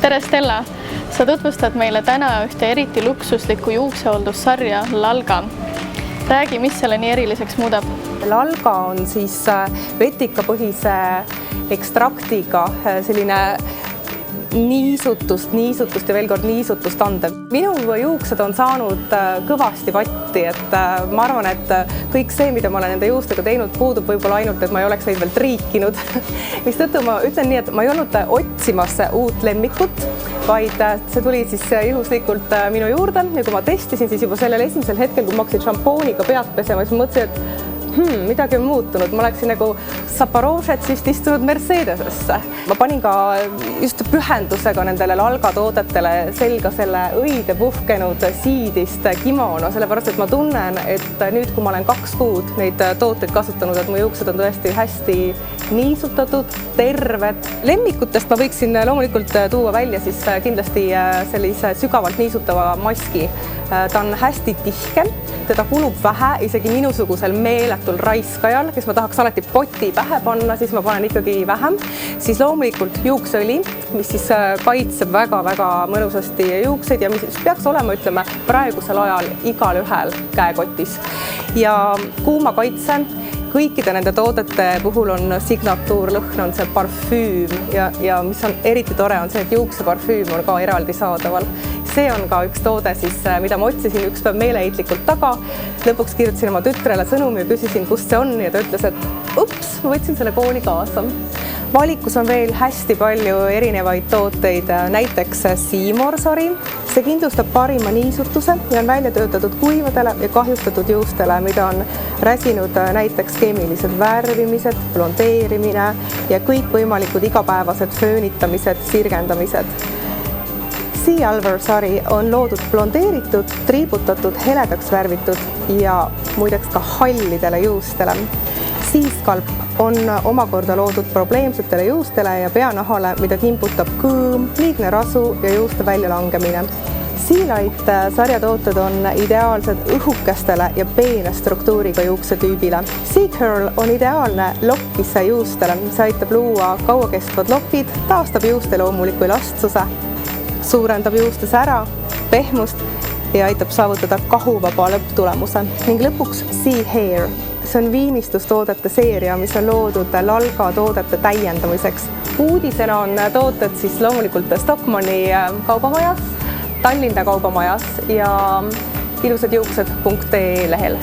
Tere Stella! Sa tutvustad meile täna ühte eriti luksuslikku juuksehooldussarja Lalga. Räägi, mis selle nii eriliseks muudab? Lalga on siis vetikapõhise ekstraktiga selline niisutust ja veel kord niisutust andev. Minu juuksed on saanud kõvasti vatti, et ma arvan, et kõik see, mida ma olen nende juustega teinud, puudub võib-olla ainult, et ma ei oleks neid veel triikinud. Mistõttu ma ütlen nii, et ma ei olnud otsimas uut lemmikut, vaid see tuli siis juhuslikult minu juurde ja kui ma testisin, siis juba sellel esimesel hetkel, kui ma hakkasin šampooniga pead pesema, siis mõtlesin, et midagi on muutunud. Ma läksin nagu Zaporožetsist istunud Mercedesesse. Ma panin ka just pühendusega nendele Lalga toodetele selga selle õide puhkenud siidist kimono, sellepärast, et ma tunnen, et nüüd, kui ma olen 2 kuud neid tooteid kasutanud, et mu juuksed on tõesti hästi niisutatud, terved. Lemmikutest ma võiksin loomulikult tuua välja siis kindlasti sellise sügavalt niisutava maski. Ta on hästi tihke, teda kulub vähe, isegi minusugusel meeletul raiskajal, kes ma tahaks alati poti pähe panna, siis ma panen ikkagi vähem. Siis loomulikult juukseõli, mis siis kaitseb väga-väga mõnusasti juukseid ja mis peaks olema, ütleme, praegusel ajal igal ühel käekotis. Ja kuumakaitse. Kõikide nende toodete puhul on signatuurlõhn, on see parfüüm ja mis on eriti tore, on see, et juukseparfüüm on ka eraldi saadaval. See on ka üks toode, siis, mida ma otsisin üks päev meeleheitlikult taga. Lõpuks kirjutasin oma tütrele sõnumi ja küsisin, kust see on ja ta ütles, et ups, ma võtsin selle kooli kaasa. Valikus on veel hästi palju erinevaid tooteid, näiteks Seamore-sari. See kindlustab parima niisutuse ja on välja töötatud kuivadele ja kahjustatud juustele, mida on räsinud näiteks keemilised värvimised, blondeerimine ja kõikvõimalikud igapäevased föönitamised, sirgendamised. Sealver-sari on loodud blondeeritud, triibutatud, heledaks värvitud ja muideks ka hallidele juustele. Seascalp on omakorda loodud probleemsetele juustele ja peanahale, mida kimputab kõõm, liigne rasu ja juuste väljalangemine. Sealight sarjatooted on ideaalsed õhukestele ja peene struktuuriga juuksetüübile. Seacurl on ideaalne lokkisse juustele, mis aitab luua kauakestvad lokid, taastab juuste loomuliku elastsuse, suurendab juuste sära, pehmust ja aitab saavutada kahuvaba lõpptulemuse. Ning lõpuks Sea Hair. See on viimistlustoodete seeria, mis on loodud Lalga toodete täiendamiseks. Uudisena on tooted siis loomulikult Stockmanni kaubamajas, Tallinna kaubamajas ja ilusadjuuksed.ee lehel.